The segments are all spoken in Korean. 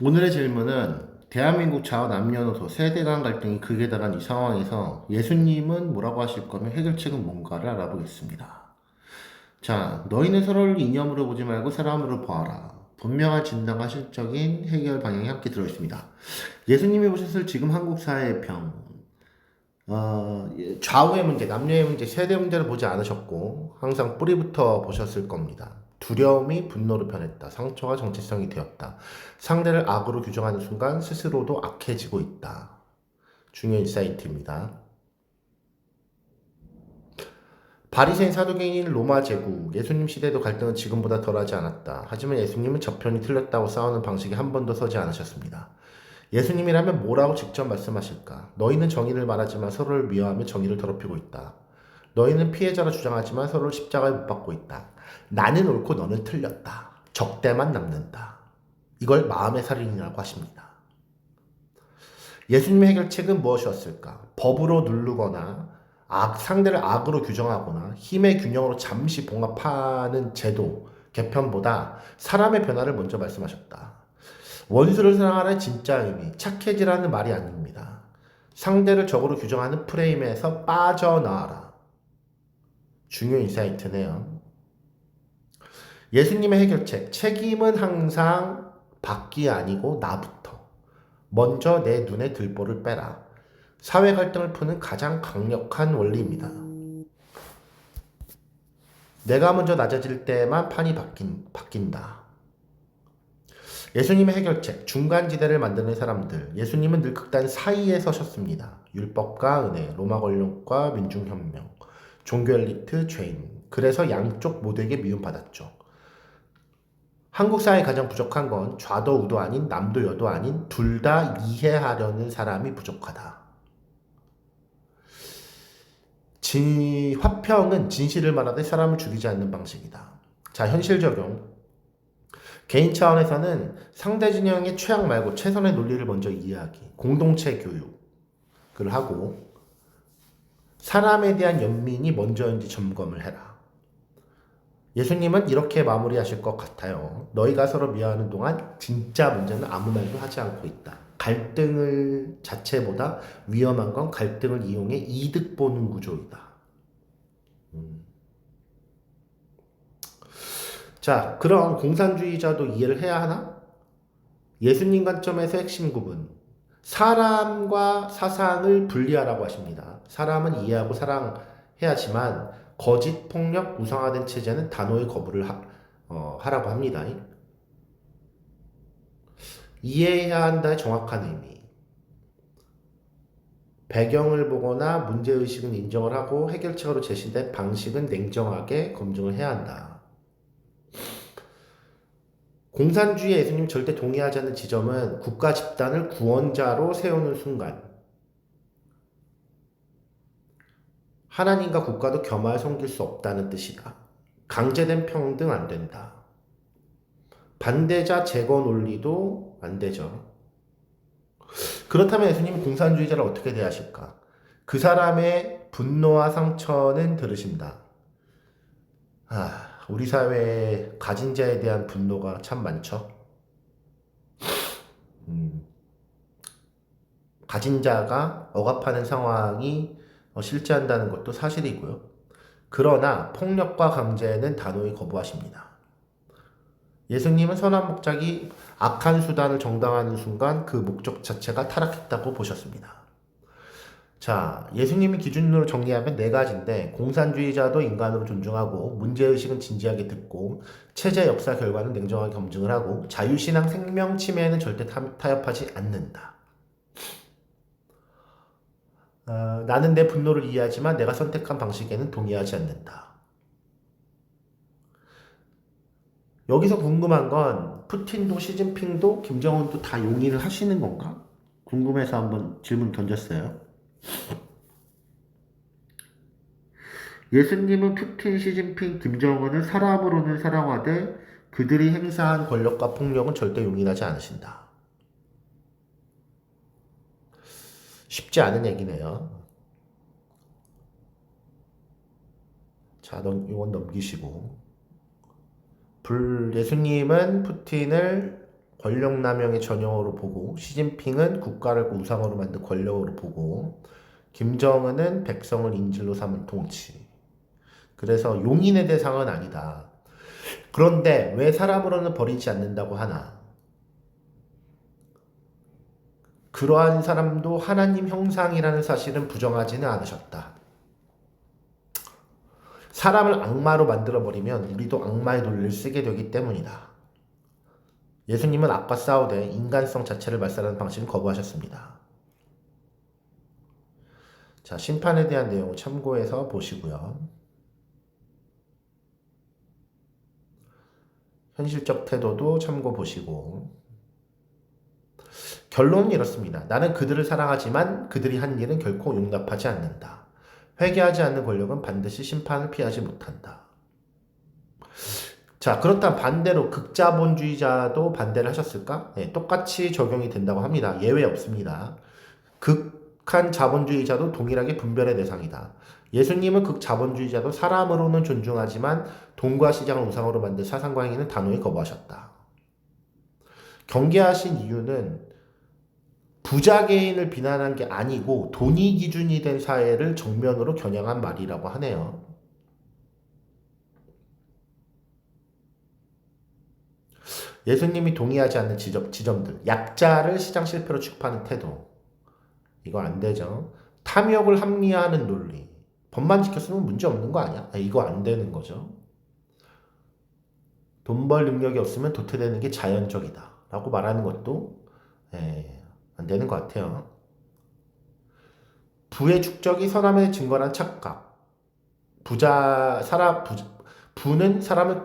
오늘의 질문은 대한민국 좌우 남녀노소 세대 간 갈등이 극에 달한 이 상황에서 예수님은 뭐라고 하실 거며 해결책은 뭔가를 알아보겠습니다. 자, 너희는 서로를 이념으로 보지 말고 사람으로 보아라. 분명한 진단과 실적인 해결 방향이 함께 들어있습니다. 예수님이 보셨을 지금 한국 사회의 병, 좌우의 문제, 남녀의 문제, 세대 문제를 보지 않으셨고 항상 뿌리부터 보셨을 겁니다. 두려움이 분노로 변했다. 상처가 정체성이 되었다. 상대를 악으로 규정하는 순간 스스로도 악해지고 있다. 중요한 인사이트입니다. 바리새인 사두개인 로마 제국, 예수님 시대도 갈등은 지금보다 덜하지 않았다. 하지만 예수님은 저편이 틀렸다고 싸우는 방식에 한 번도 서지 않으셨습니다. 예수님이라면 뭐라고 직접 말씀하실까? 너희는 정의를 말하지만 서로를 미워하며 정의를 더럽히고 있다. 너희는 피해자라 주장하지만 서로를 십자가에 못 박고 있다. 나는 옳고 너는 틀렸다. 적대만 남는다. 이걸 마음의 살인이라고 하십니다. 예수님의 해결책은 무엇이었을까? 법으로 누르거나 상대를 악으로 규정하거나 힘의 균형으로 잠시 봉합하는 제도, 개편보다 사람의 변화를 먼저 말씀하셨다. 원수를 사랑하라의 진짜 의미, 착해지라는 말이 아닙니다. 상대를 적으로 규정하는 프레임에서 빠져나와라. 중요 인사이트네요. 예수님의 해결책, 책임은 항상 밖이 아니고 나부터. 먼저 내 눈에 들보를 빼라. 사회 갈등을 푸는 가장 강력한 원리입니다. 내가 먼저 낮아질 때만 판이 바뀐다. 예수님의 해결책, 중간지대를 만드는 사람들. 예수님은 늘 극단 사이에 서셨습니다. 율법과 은혜, 로마 권력과 민중혁명, 종교 엘리트, 죄인. 그래서 양쪽 모두에게 미움받았죠. 한국 사회에 가장 부족한 건 좌도 우도 아닌 남도 여도 아닌 둘 다 이해하려는 사람이 부족하다. 화평은 진실을 말하되 사람을 죽이지 않는 방식이다. 자, 현실 적용. 개인 차원에서는 상대 진영의 최악 말고 최선의 논리를 먼저 이해하기, 공동체 교육을 하고 사람에 대한 연민이 먼저인지 점검을 해라. 예수님은 이렇게 마무리하실 것 같아요. 너희가 서로 미워하는 동안 진짜 문제는 아무 말도 하지 않고 있다. 갈등을 자체보다 위험한 건 갈등을 이용해 이득 보는 구조이다. 자, 그럼 공산주의자도 이해를 해야 하나? 예수님 관점에서 핵심 구분. 사람과 사상을 분리하라고 하십니다. 사람은 이해하고 사랑해야지만 거짓, 폭력, 우상화된 체제는 단호히 거부를 하라고 합니다. 이해해야 한다의 정확한 의미. 배경을 보거나 문제의식은 인정을 하고 해결책으로 제시된 방식은 냉정하게 검증을 해야 한다. 공산주의에 예수님 절대 동의하지 않는 지점은 국가 집단을 구원자로 세우는 순간 하나님과 국가도 겸하여 섬길 수 없다는 뜻이다. 강제된 평등 안 된다. 반대자 제거 논리도 안 되죠. 그렇다면 예수님은 공산주의자를 어떻게 대하실까? 그 사람의 분노와 상처는 들으신다. 우리 사회에 가진 자에 대한 분노가 참 많죠. 가진 자가 억압하는 상황이 실제한다는 것도 사실이고요. 그러나 폭력과 강제는 단호히 거부하십니다. 예수님은 선한 목적이 악한 수단을 정당화하는 순간 그 목적 자체가 타락했다고 보셨습니다. 자, 예수님의 기준으로 정리하면 네 가지인데 공산주의자도 인간으로 존중하고 문제의식은 진지하게 듣고 체제 역사 결과는 냉정하게 검증을 하고 자유신앙 생명 침해에는 절대 타협하지 않는다. 나는 내 분노를 이해하지만 내가 선택한 방식에는 동의하지 않는다. 여기서 궁금한 건 푸틴도 시진핑도 김정은도 다 용인을 하시는 건가? 궁금해서 한번 질문 던졌어요. 예수님은 푸틴, 시진핑, 김정은을 사람으로는 사랑하되 그들이 행사한 권력과 폭력은 절대 용인하지 않으신다. 쉽지 않은 얘기네요. 자, 이건 넘기시고. 예수님은 푸틴을 권력남용의 전형으로 보고, 시진핑은 국가를 우상으로 만든 권력으로 보고, 김정은은 백성을 인질로 삼은 통치. 그래서 용인의 대상은 아니다. 그런데 왜 사람으로는 버리지 않는다고 하나? 그러한 사람도 하나님 형상이라는 사실은 부정하지는 않으셨다. 사람을 악마로 만들어버리면 우리도 악마의 논리를 쓰게 되기 때문이다. 예수님은 악과 싸우되 인간성 자체를 말살하는 방식을 거부하셨습니다. 자, 심판에 대한 내용을 참고해서 보시고요. 현실적 태도도 참고 보시고. 결론은 이렇습니다. 나는 그들을 사랑하지만 그들이 한 일은 결코 용납하지 않는다. 회개하지 않는 권력은 반드시 심판을 피하지 못한다. 자, 그렇다면 반대로 극자본주의자도 반대를 하셨을까? 네, 똑같이 적용이 된다고 합니다. 예외 없습니다. 극한 자본주의자도 동일하게 분별의 대상이다. 예수님은 극자본주의자도 사람으로는 존중하지만 돈과 시장을 우상으로 만든 사상과 행위는 단호히 거부하셨다. 경계하신 이유는 부자 개인을 비난한 게 아니고 돈이 기준이 된 사회를 정면으로 겨냥한 말이라고 하네요. 예수님이 동의하지 않는 지점들, 약자를 시장 실패로 취급하는 태도, 이거 안 되죠. 탐욕을 합리화하는 논리, 법만 지켰으면 문제 없는 거 아니야? 이거 안 되는 거죠. 돈 벌 능력이 없으면 도태되는 게 자연적이다 라고 말하는 것도 안 되는 것 같아요. 부의 축적이 선함의 증거란 착각. 부는 사람을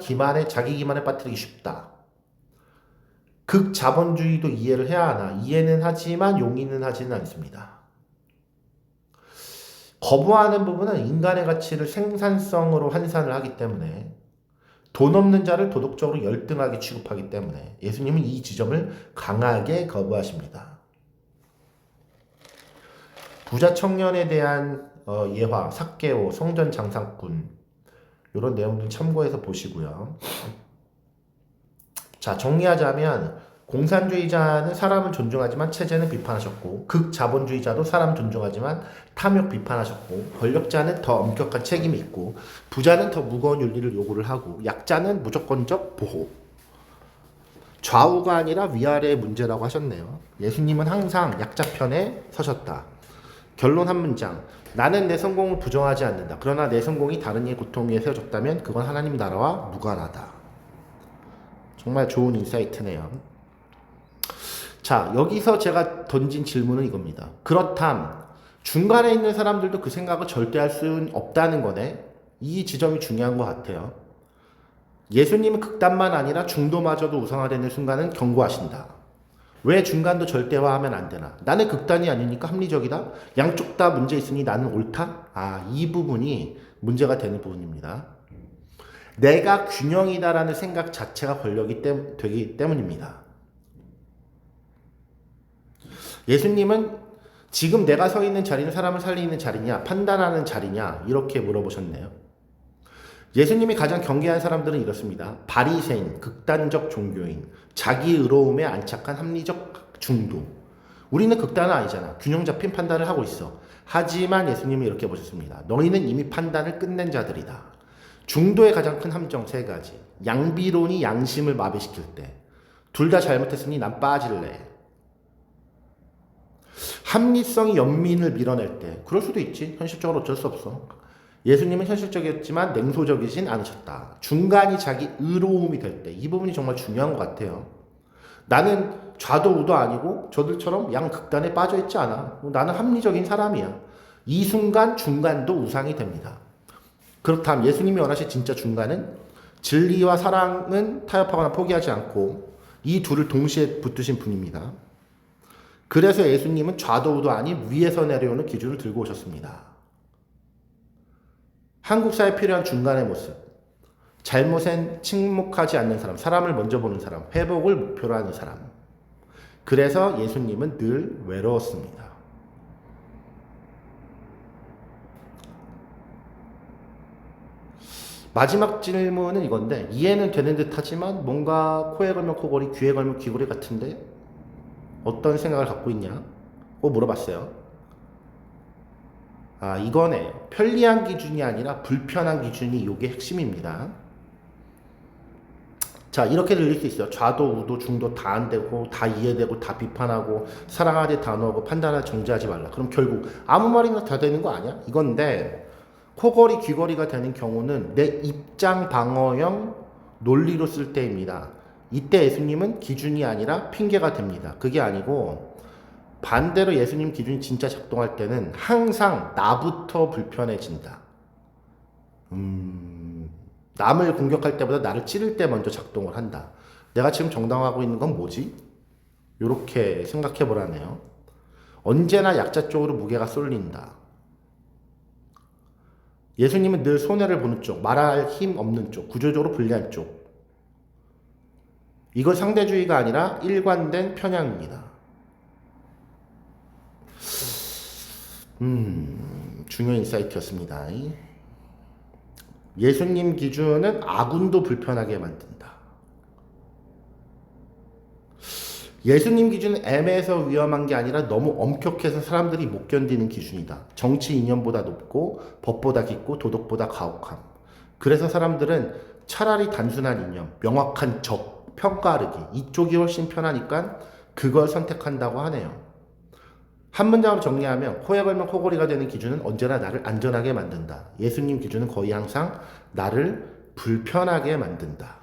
자기 기만에 빠뜨리기 쉽다. 극자본주의도 이해를 해야 하나? 이해는 하지만 용인은 하지는 않습니다. 거부하는 부분은 인간의 가치를 생산성으로 환산을 하기 때문에, 돈 없는 자를 도덕적으로 열등하게 취급하기 때문에 예수님은 이 지점을 강하게 거부하십니다. 부자 청년에 대한 예화, 삭개오, 성전 장사꾼, 이런 내용들 참고해서 보시고요. 자, 정리하자면 공산주의자는 사람을 존중하지만 체제는 비판하셨고, 극자본주의자도 사람 존중하지만 탐욕 비판하셨고, 권력자는 더 엄격한 책임이 있고, 부자는 더 무거운 윤리를 요구를 하고, 약자는 무조건적 보호. 좌우가 아니라 위아래의 문제라고 하셨네요. 예수님은 항상 약자 편에 서셨다. 결론 한 문장. 나는 내 성공을 부정하지 않는다. 그러나 내 성공이 다른 이의 고통 위에 세워졌다면 그건 하나님 나라와 무관하다. 정말 좋은 인사이트네요. 자, 여기서 제가 던진 질문은 이겁니다. 그렇담 중간에 있는 사람들도 그 생각을 절대 할 수는 없다는 거네. 이 지점이 중요한 것 같아요. 예수님은 극단만 아니라 중도마저도 우상화되는 순간은 경고하신다. 왜 중간도 절대화하면 안 되나? 나는 극단이 아니니까 합리적이다? 양쪽 다 문제 있으니 나는 옳다? 이 부분이 문제가 되는 부분입니다. 내가 균형이다라는 생각 자체가 권력이 되기 때문입니다. 예수님은 지금 내가 서 있는 자리는 사람을 살리는 자리냐, 판단하는 자리냐, 이렇게 물어보셨네요. 예수님이 가장 경계한 사람들은 이렇습니다. 바리새인, 극단적 종교인, 자기 의로움에 안착한 합리적 중도. 우리는 극단은 아니잖아. 균형 잡힌 판단을 하고 있어. 하지만 예수님이 이렇게 보셨습니다. 너희는 이미 판단을 끝낸 자들이다. 중도의 가장 큰 함정 세 가지. 양비론이 양심을 마비시킬 때. 둘 다 잘못했으니 난 빠질래. 합리성이 연민을 밀어낼 때. 그럴 수도 있지. 현실적으로 어쩔 수 없어. 예수님은 현실적이었지만 냉소적이진 않으셨다. 중간이 자기 의로움이 될 때. 이 부분이 정말 중요한 것 같아요. 나는 좌도 우도 아니고 저들처럼 양극단에 빠져있지 않아. 나는 합리적인 사람이야. 이 순간 중간도 우상이 됩니다. 그렇다면 예수님이 원하신 진짜 중간은 진리와 사랑은 타협하거나 포기하지 않고 이 둘을 동시에 붙드신 분입니다. 그래서 예수님은 좌도 우도 아닌 위에서 내려오는 기준을 들고 오셨습니다. 한국 사회에 필요한 중간의 모습. 잘못엔 침묵하지 않는 사람, 사람을 먼저 보는 사람, 회복을 목표로 하는 사람. 그래서 예수님은 늘 외로웠습니다. 마지막 질문은 이건데 이해는 되는 듯 하지만 뭔가 코에 걸면 코걸이, 귀에 걸면 귀걸이 같은데 어떤 생각을 갖고 있냐? 고 물어봤어요. 아, 이거네요. 편리한 기준이 아니라 불편한 기준이 이게 핵심입니다. 자, 이렇게 들릴 수 있어요. 좌도 우도 중도 다 안 되고 다 이해되고 다 비판하고 사랑하되 단호하고 판단을 정지하지 말라. 그럼 결국 아무 말이나 다 되는 거 아니야? 이건데 코걸이 귀걸이가 되는 경우는 내 입장 방어형 논리로 쓸 때입니다. 이때 예수님은 기준이 아니라 핑계가 됩니다. 그게 아니고 반대로 예수님 기준이 진짜 작동할 때는 항상 나부터 불편해진다. 남을 공격할 때보다 나를 찌를 때 먼저 작동을 한다. 내가 지금 정당화하고 있는 건 뭐지? 이렇게 생각해 보라네요. 언제나 약자 쪽으로 무게가 쏠린다. 예수님은 늘 손해를 보는 쪽, 말할 힘 없는 쪽, 구조적으로 불리한 쪽. 이거 상대주의가 아니라 일관된 편향입니다. 중요한 인사이트였습니다. 예수님 기준은 아군도 불편하게 만든다. 예수님 기준은 애매해서 위험한 게 아니라 너무 엄격해서 사람들이 못 견디는 기준이다. 정치 이념보다 높고 법보다 깊고 도덕보다 가혹함. 그래서 사람들은 차라리 단순한 이념, 명확한 적, 평가르기 이쪽이 훨씬 편하니까 그걸 선택한다고 하네요. 한 문장으로 정리하면 코에 걸면 코골이가 되는 기준은 언제나 나를 안전하게 만든다. 예수님 기준은 거의 항상 나를 불편하게 만든다.